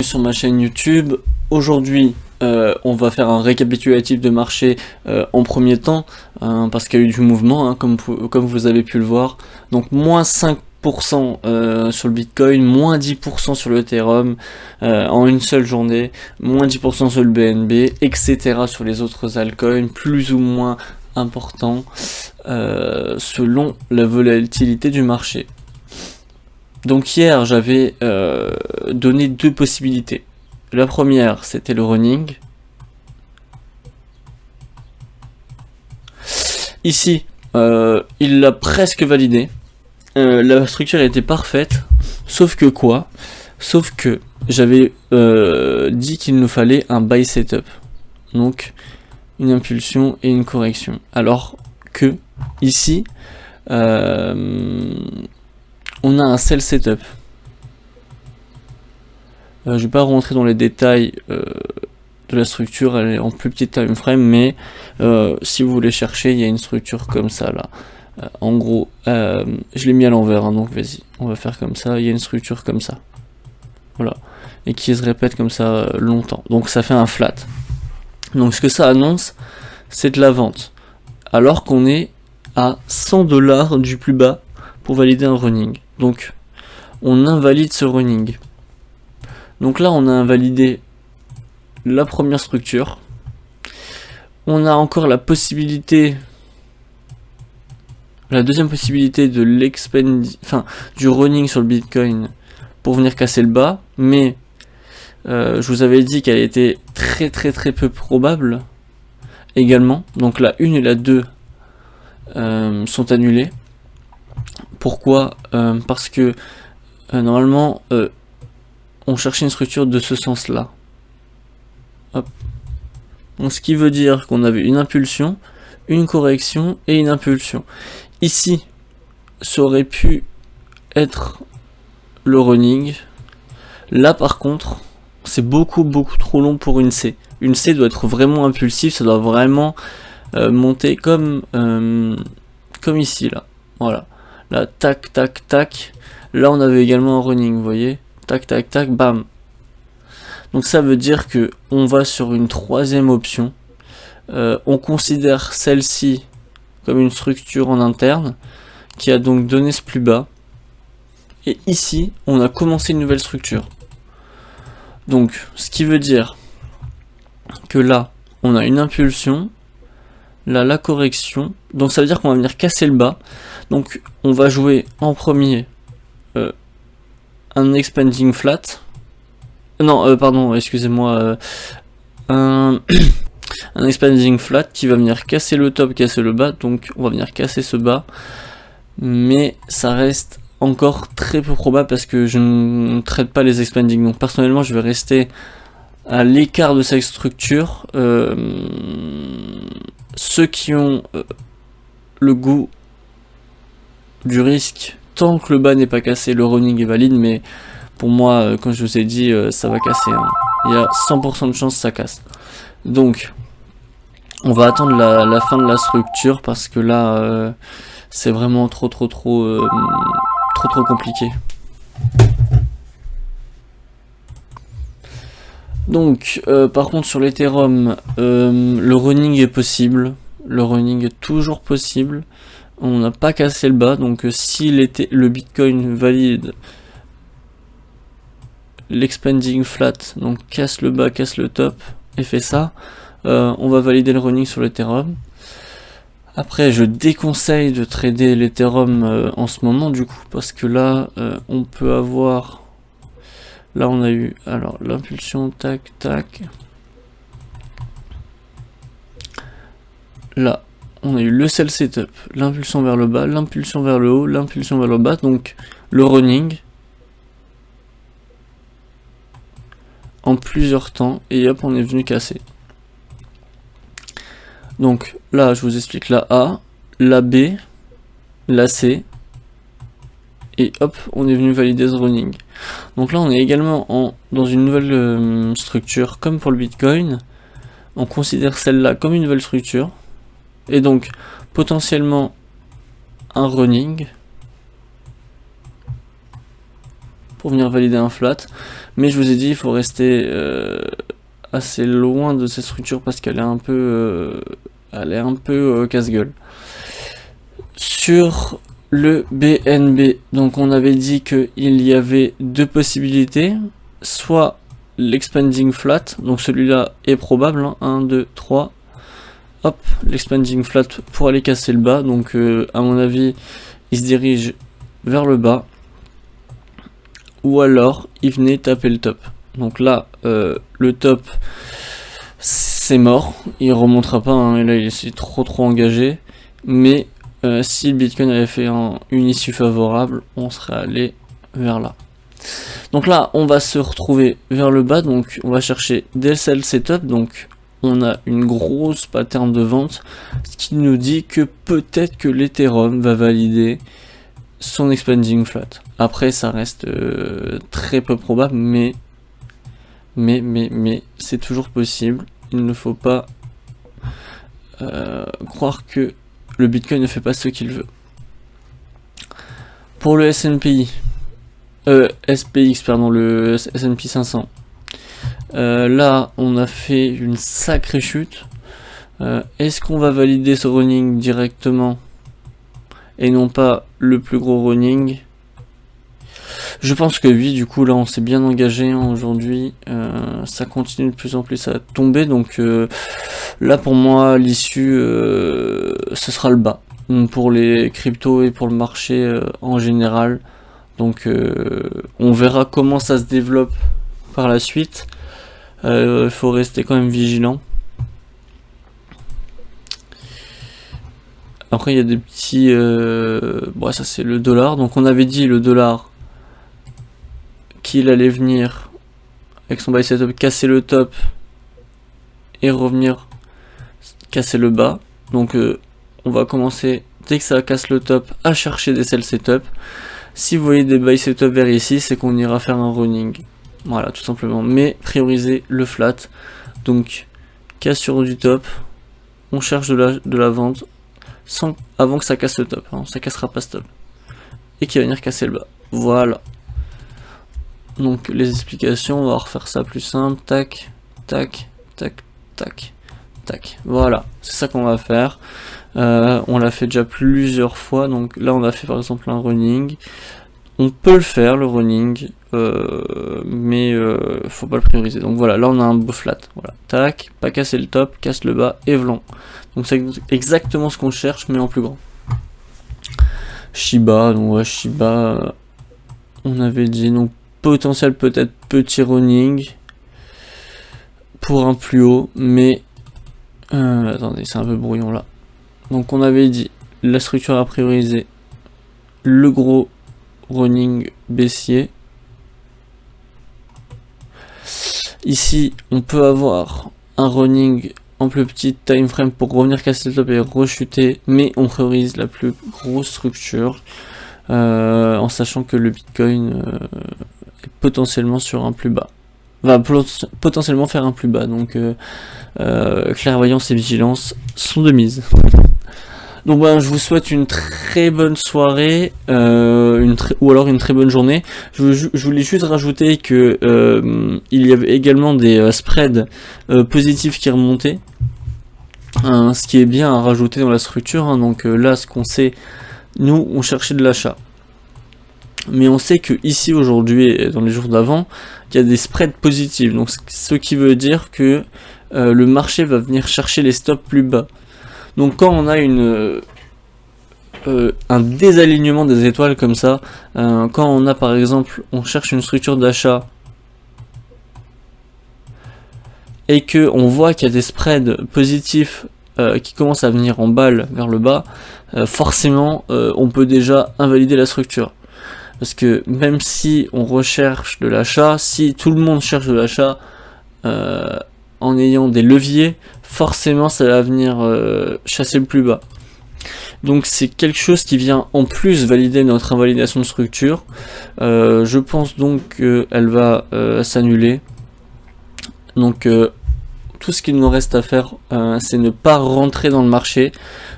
sur ma chaîne YouTube. Aujourd'hui, on va faire un récapitulatif de marché en premier temps, parce qu'il y a eu du mouvement, comme vous avez pu le voir. Donc moins 5% sur le Bitcoin, moins 10% sur le Ethereum en une seule journée, moins 10% sur le BNB, etc. sur les autres altcoins, plus ou moins important selon la volatilité du marché. Donc hier j'avais donné deux possibilités. La première c'était le running. Ici il l'a presque validé. La structure était parfaite. Sauf que quoi? Sauf que j'avais dit qu'il nous fallait un buy setup. Donc une impulsion et une correction. Alors que ici on a un sell setup. Je vais pas rentrer dans les détails de la structure, elle est en plus petit time frame, mais si vous voulez chercher, il y a une structure comme ça là. En gros, je l'ai mis à l'envers, hein, donc vas-y, on va faire comme ça. Il y a une structure comme ça, voilà, et qui se répète comme ça longtemps. Donc ça fait un flat. Donc ce que ça annonce, c'est de la vente, alors qu'on est à 100 $ du plus bas pour valider un running. Donc on invalide ce running. Donc là on a invalidé la première structure. On a encore la possibilité, la deuxième possibilité de du running sur le Bitcoin pour venir casser le bas, mais je vous avais dit qu'elle était très peu probable également. Donc la 1 et la 2 sont annulées. Pourquoi? Parce que normalement on cherchait une structure de ce sens là. Hop. Donc ce qui veut dire qu'on avait une impulsion, une correction et une impulsion. Ici ça aurait pu être le running. Là par contre c'est beaucoup trop long pour une C. Une C doit être vraiment impulsive, ça doit vraiment monter comme ici là. Voilà. Là tac. Là on avait également un running, vous voyez. Tac, bam. Donc ça veut dire que on va sur une troisième option. On considère celle-ci comme une structure en interne qui a donc donné ce plus bas. Et ici, on a commencé une nouvelle structure. Donc, ce qui veut dire que là, on a une impulsion. Là, la correction. Donc ça veut dire qu'on va venir casser le bas. Donc on va jouer en premier un expanding flat. Non, pardon, excusez-moi. Un expanding flat qui va venir casser le top, casser le bas. Donc on va venir casser ce bas. Mais ça reste encore très peu probable parce que je ne traite pas les expanding. Donc personnellement, je vais rester à l'écart de cette structure. Ceux qui ont le goût du risque, tant que le bas n'est pas cassé, le running est valide, mais pour moi, comme je vous ai dit, ça va casser, hein. Il y a 100% de chance que ça casse. Donc on va attendre la fin de la structure parce que là c'est vraiment trop compliqué. Donc par contre sur l'Ethereum, le running est possible. Le running est toujours possible. On n'a pas cassé le bas, donc si le Bitcoin valide l'expanding flat, donc casse le bas, casse le top et fait ça, on va valider le running sur l'Ethereum. Après je déconseille de trader l'Ethereum en ce moment du coup, parce que là on peut avoir, là on a eu alors l'impulsion, tac. Là on a eu le sell setup, l'impulsion vers le bas, l'impulsion vers le haut, l'impulsion vers le bas, donc le running en plusieurs temps, et hop on est venu casser. Donc là je vous explique la A, la B, la C, et hop on est venu valider ce running. Donc là on est également dans une nouvelle structure comme pour le Bitcoin. On considère celle-là comme une nouvelle structure, et donc potentiellement un running pour venir valider un flat. Mais je vous ai dit, il faut rester assez loin de cette structure parce qu'elle est un peu, casse-gueule. Sur le BNB, donc on avait dit qu'il y avait deux possibilités, soit l'expanding flat, donc celui-là est probable, hein, 1, 2, 3, hop, l'expanding flat pour aller casser le bas, donc à mon avis, il se dirige vers le bas, ou alors il venait taper le top. Donc là, le top, c'est mort, il remontera pas, hein, et là il est trop engagé, mais si le Bitcoin avait fait une issue favorable, on serait allé vers là. Donc là, on va se retrouver vers le bas, donc on va chercher des sell setup, donc on a une grosse pattern de vente, ce qui nous dit que peut-être que l'Ethereum va valider son expanding flat. Après, ça reste très peu probable, mais c'est toujours possible. Il ne faut pas croire que le Bitcoin ne fait pas ce qu'il veut. Pour le SPX, pardon, le S&P 500. Là, on a fait une sacrée chute. Est-ce qu'on va valider ce running directement et non pas le plus gros running? Je pense que oui, du coup là on s'est bien engagé hein, aujourd'hui, ça continue de plus en plus à tomber, donc là pour moi l'issue ce sera le bas, pour les cryptos et pour le marché en général, donc on verra comment ça se développe par la suite, il faut rester quand même vigilant. Après il y a des petits, bon ça c'est le dollar, donc on avait dit le dollar qu'il allait venir avec son buy setup casser le top et revenir casser le bas, donc on va commencer dès que ça casse le top à chercher des sell setup. Si vous voyez des buy setup vers ici, c'est qu'on ira faire un running, voilà tout simplement, mais prioriser le flat, donc cassure du top, on cherche de la vente avant que ça casse le top, hein, ça cassera pas ce top et qui va venir casser le bas, voilà. Donc les explications, on va refaire ça plus simple, tac, tac, tac, tac, tac, voilà, c'est ça qu'on va faire. On l'a fait déjà plusieurs fois, donc là on a fait par exemple un running, on peut le faire le running, mais faut pas le prioriser. Donc voilà, là on a un beau flat, voilà, tac, pas casser le top, casse le bas et vlan. Donc c'est exactement ce qu'on cherche, mais en plus grand. Shiba, donc ouais, Shiba, on avait dit donc potentiel peut-être petit running pour un plus haut, mais attendez, c'est un peu brouillon là. Donc on avait dit la structure à prioriser, le gros running baissier. Ici on peut avoir un running en plus petit time frame pour revenir casser le top et rechuter, mais on priorise la plus grosse structure en sachant que le Bitcoin est potentiellement sur un plus bas, va potentiellement faire un plus bas, donc clairvoyance et vigilance sont de mise. Donc ben, je vous souhaite une très bonne soirée, ou alors une très bonne journée. Je voulais juste rajouter que il y avait également des spreads positifs qui remontaient, ce qui est bien à rajouter dans la structure, hein. Donc là ce qu'on sait, nous on cherchait de l'achat, mais on sait que ici aujourd'hui et dans les jours d'avant il y a des spreads positifs, donc ce qui veut dire que le marché va venir chercher les stops plus bas. Donc quand on a un désalignement des étoiles comme ça, quand on a par exemple, on cherche une structure d'achat et que on voit qu'il y a des spreads positifs qui commencent à venir en balle vers le bas, forcément on peut déjà invalider la structure. Parce que même si on recherche de l'achat, si tout le monde cherche de l'achat en ayant des leviers, forcément ça va venir chasser le plus bas. Donc c'est quelque chose qui vient en plus valider notre invalidation de structure. Je pense donc qu'elle va s'annuler. Donc tout ce qu'il nous reste à faire, c'est ne pas rentrer dans le marché,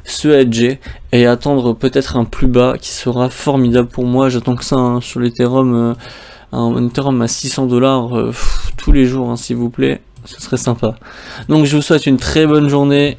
se hedger et attendre peut-être un plus bas qui sera formidable pour moi. J'attends que ça hein, sur l'Ethereum. un Ethereum à 600 $, tous les jours, hein, s'il vous plaît, ce serait sympa. Donc je vous souhaite une très bonne journée.